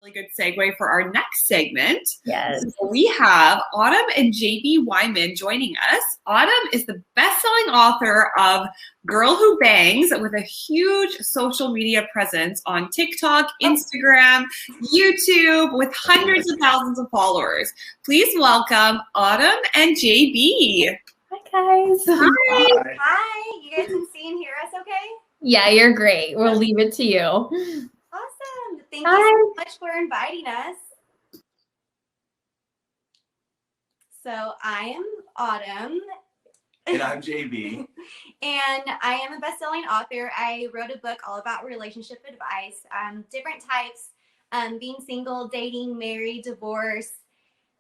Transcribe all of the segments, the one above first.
really good segue for our next segment. Yes. So we have Autumn and JB Weimann joining us. Autumn is the best-selling author of Girl Who Bangs, with a huge social media presence on TikTok, Instagram, YouTube, with hundreds of thousands of followers. Please welcome Autumn and JB. Hi, guys. Hi. Hi. You guys can see and hear us okay? Yeah, you're great. We'll leave it to you. Awesome. Thank you so much for inviting us. So I am Autumn. And I'm JB. And I am a best-selling author. I wrote a book all about relationship advice, different types, being single, dating, married, divorce.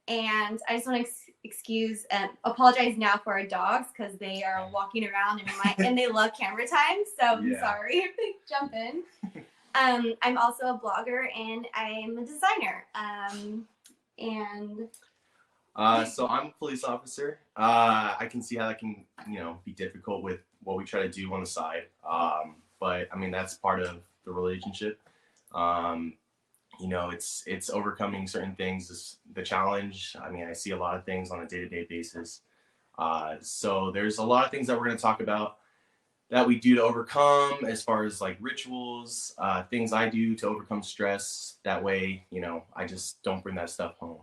And I just want to apologize now for our dogs because they are walking around and they love camera time. So I'm sorry if they jump in. I'm also a blogger and I'm a designer. So I'm a police officer. I can see how that can, be difficult with what we try to do on the side. But I mean, that's part of the relationship. It's overcoming certain things is the challenge. I mean, I see a lot of things on a day-to-day basis. So there's a lot of things that we're going to talk about that we do to overcome, as far as like rituals, things I do to overcome stress. That way, I just don't bring that stuff home.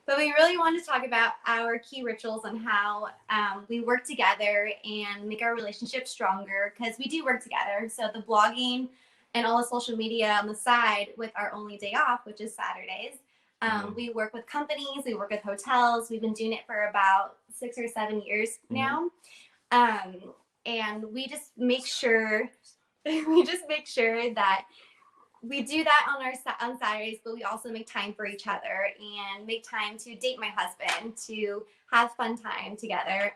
But we really want to talk about our key rituals and how we work together and make our relationship stronger, because we do work together. So the blogging and all the social media on the side with our only day off, which is Saturdays. We work with companies, we work with hotels. We've been doing it for about 6 or 7 years now. And we just make sure that we do that on Saturdays, but we also make time for each other and make time to date my husband, to have fun time together.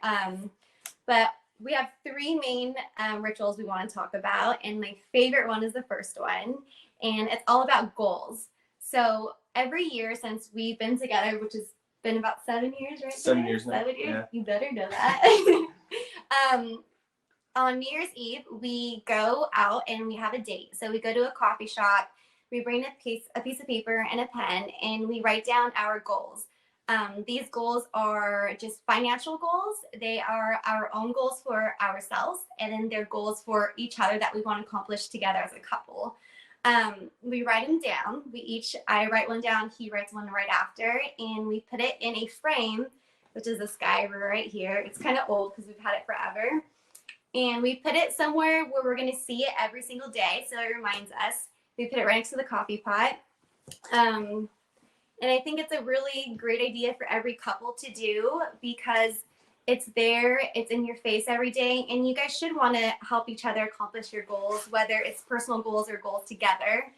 But we have 3 main rituals we want to talk about, and my favorite one is the first one, and it's all about goals. So every year since we've been together, which has been about 7 years, right? 7 years now. 7 years. Yeah. You better know that. On New Year's Eve, we go out and we have a date. So we go to a coffee shop, we bring a piece of paper and a pen, and we write down our goals. These goals are just financial goals. They are our own goals for ourselves, and then they're goals for each other that we want to accomplish together as a couple. We write them down. I write one down, he writes one right after, and we put it in a frame, which is this guy right here. It's kind of old because we've had it forever. And we put it somewhere where we're going to see it every single day, so it reminds us. We put it right next to the coffee pot. And I think it's a really great idea for every couple to do, because it's there, it's in your face every day, and you guys should want to help each other accomplish your goals, whether it's personal goals or goals together,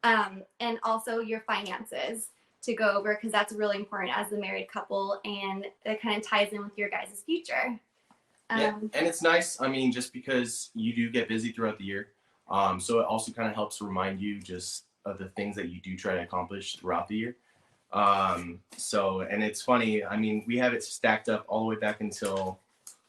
and also your finances to go over, because that's really important as a married couple, and it kind of ties in with your guys' future. And it's nice, just because you do get busy throughout the year. So it also kind of helps remind you just of the things that you do try to accomplish throughout the year. And it's funny, we have it stacked up all the way back until,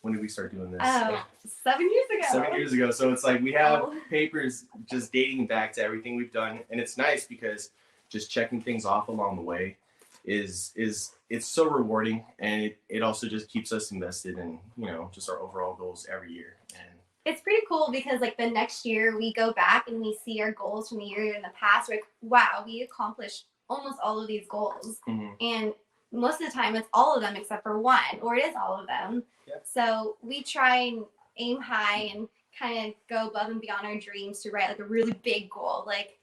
when did we start doing this? 7 years ago. 7 years ago. So it's like we have papers just dating back to everything we've done. And it's nice because just checking things off along the way is it's so rewarding, and it also just keeps us invested in, just our overall goals every year. And it's pretty cool because like the next year we go back and we see our goals from the year in the past. We're like, wow, we accomplished almost all of these goals. And most of the time it's all of them except for one, or it is all of them. Yep. So we try and aim high and kind of go above and beyond our dreams to write like a really big goal, like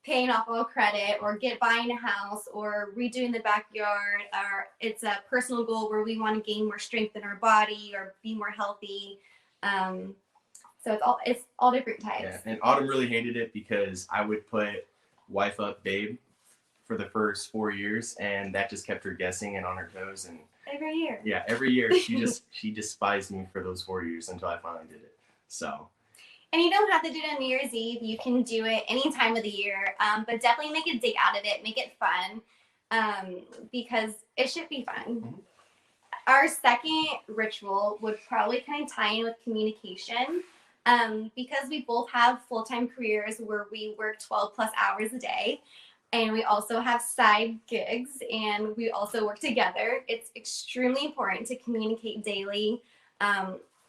paying off all credit, or buying a house, or redoing the backyard, or it's a personal goal where we want to gain more strength in our body or be more healthy. So it's all different types. Yeah, and Autumn really hated it because I would put wife up babe for the first 4 years, and that just kept her guessing and on her toes. And every year. Yeah, every year she despised me for those 4 years until I finally did it. So. And you don't have to do it on New Year's Eve. You can do it any time of the year, but definitely make a date out of it. Make it fun, because it should be fun. Our second ritual would probably kind of tie in with communication. Because we both have full-time careers where we work 12 plus hours a day, and we also have side gigs, and we also work together, it's extremely important to communicate daily.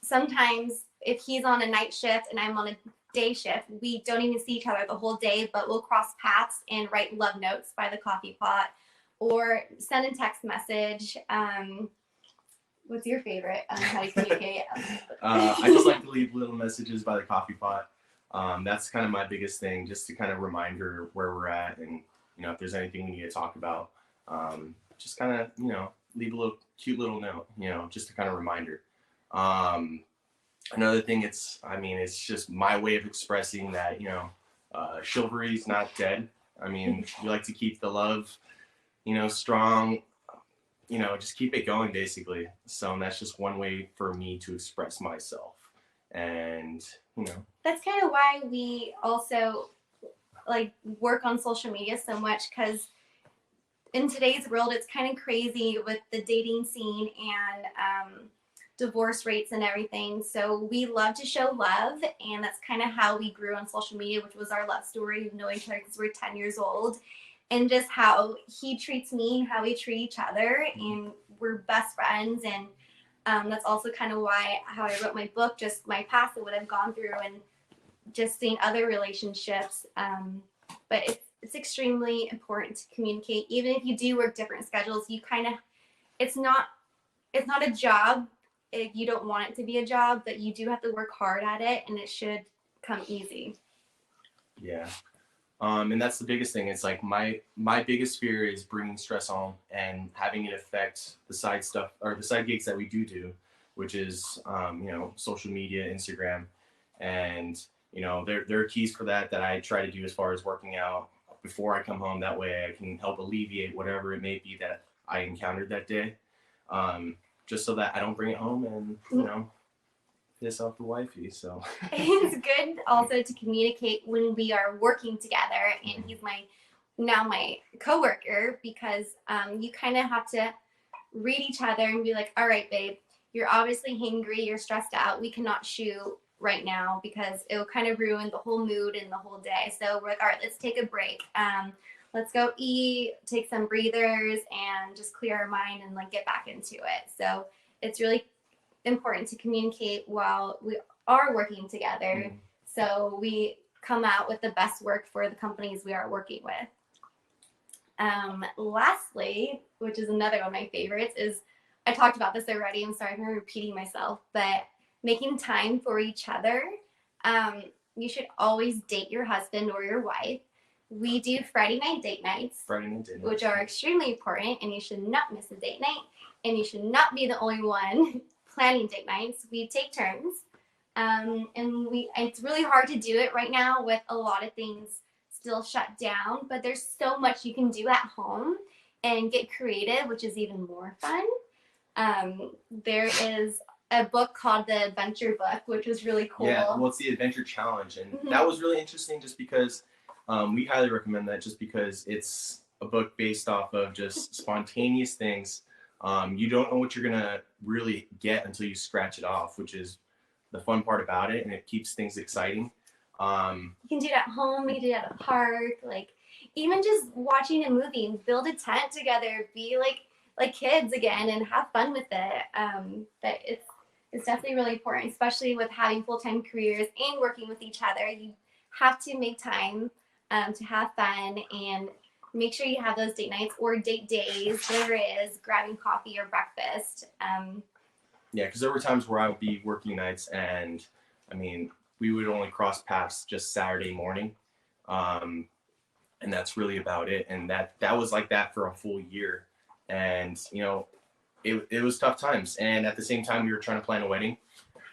Sometimes if he's on a night shift and I'm on a day shift, we don't even see each other the whole day, but we'll cross paths and write love notes by the coffee pot or send a text message. What's your favorite on how to communicate? I just like to leave little messages by the coffee pot. That's kind of my biggest thing, just to kind of remind her where we're at, and if there's anything we need to talk about, just kind of leave a little cute little note, just to kind of remind her. Another thing, it's just my way of expressing that chivalry is not dead. We like to keep the love, strong. Just keep it going, basically. So that's just one way for me to express myself. And, That's kind of why we also work on social media so much, because in today's world, it's kind of crazy with the dating scene and divorce rates and everything. So we love to show love, and that's kind of how we grew on social media, which was our love story of knowing each other since we were 10 years old. And just how he treats me and how we treat each other, and we're best friends. And that's also kind of how I wrote my book, just my past and what I've gone through, and just seeing other relationships. But it's extremely important to communicate, even if you do work different schedules. It's not a job if you don't want it to be a job, but you do have to work hard at it, and it should come easy. Yeah. And that's the biggest thing. It's like my biggest fear is bringing stress home and having it affect the side stuff or the side gigs that we do, which is, social media, Instagram. And, there are keys for that I try to do as far as working out before I come home. That way I can help alleviate whatever it may be that I encountered that day. Just so that I don't bring it home and, piss off the wifey. So it's good also to communicate when we are working together, and he's my coworker, because you kind of have to read each other and be like, all right, babe, you're obviously hangry, you're stressed out, we cannot shoot right now because it will kind of ruin the whole mood and the whole day. So we're like, all right, let's take a break. Let's go eat, take some breathers, and just clear our mind and get back into it. So it's really important to communicate while we are working together, so we come out with the best work for the companies we are working with. Lastly, which is another one of my favorites, is, I talked about this already, I'm sorry if I'm repeating myself, but making time for each other. You should always date your husband or your wife. We do Friday night date nights, which are extremely important, and you should not miss a date night, and you should not be the only one planning date nights. We take turns, and it's really hard to do it right now with a lot of things still shut down, but there's so much you can do at home and get creative, which is even more fun. There is a book called The Adventure Book, which was really cool. Yeah, well, it's the Adventure Challenge, and that was really interesting just because we highly recommend that, just because it's a book based off of just spontaneous things. You don't know what you're going to really get until you scratch it off, which is the fun part about it, and it keeps things exciting. You can do it at home, you can do it at a park, even just watching a movie and build a tent together, be like kids again and have fun with it. But it's definitely really important, especially with having full-time careers and working with each other. You have to make time to have fun, and make sure you have those date nights or date days, whatever it is, grabbing coffee or breakfast. Yeah, because there were times where I would be working nights, and we would only cross paths just Saturday morning, and that's really about it. And that was like that for a full year, and it was tough times. And at the same time, we were trying to plan a wedding,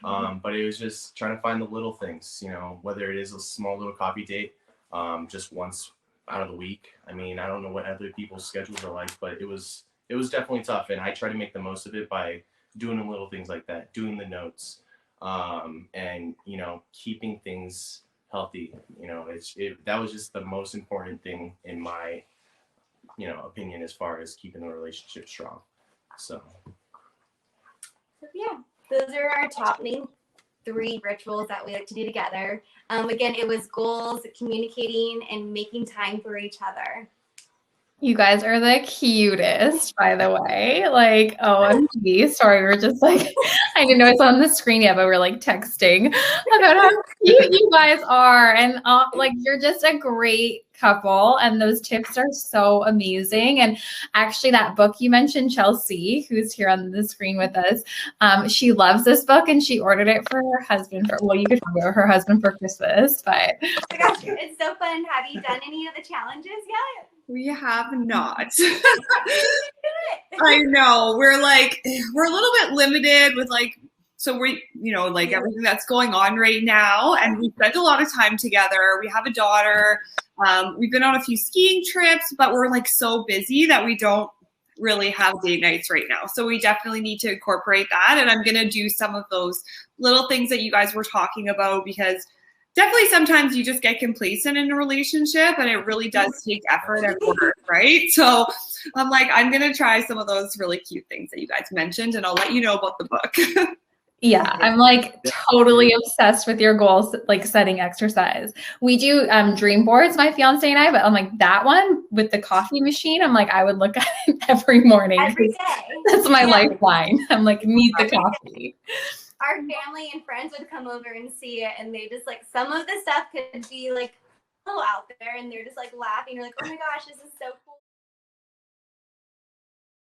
but it was just trying to find the little things, whether it is a small little coffee date, just once out of the week. I don't know what other people's schedules are like, but it was definitely tough, and I try to make the most of it by doing the little things like that, doing the notes, and keeping things healthy. That was just the most important thing in my opinion as far as keeping the relationship strong. So yeah, those are our top main 3 rituals that we like to do together. Again, it was goals, communicating, and making time for each other. You guys are the cutest, by the way. Like, OMG. Sorry, we're just like, I didn't know it's on the screen yet, but we're like texting about how cute you guys are. And like, you're just a great couple. And those tips are so amazing. And actually, that book you mentioned, Chelsea, who's here on the screen with us, she loves this book and she ordered it for her husband. You could talk about her husband for Christmas, but. Oh my gosh, it's so fun. Have you done any of the challenges yet? We have not. I know. We're a little bit limited with so we, like everything that's going on right now. And we spent a lot of time together. We have a daughter. We've been on a few skiing trips, but we're like so busy that we don't really have date nights right now. So we definitely need to incorporate that. And I'm going to do some of those little things that you guys were talking about, because definitely sometimes you just get complacent in a relationship and it really does take effort and work, right? So I'm like, I'm going to try some of those really cute things that you guys mentioned, and I'll let you know about the book. Yeah, I'm like totally obsessed with your goals, like setting exercise. We do dream boards, my fiance and I, but I'm like, that one with the coffee machine, I'm like, I would look at it every morning. Every day. That's my lifeline. I'm like, need the coffee. Our family and friends would come over and see it, and they just like, some of the stuff could be like out there, and they're just like laughing. You're like, oh my gosh, this is so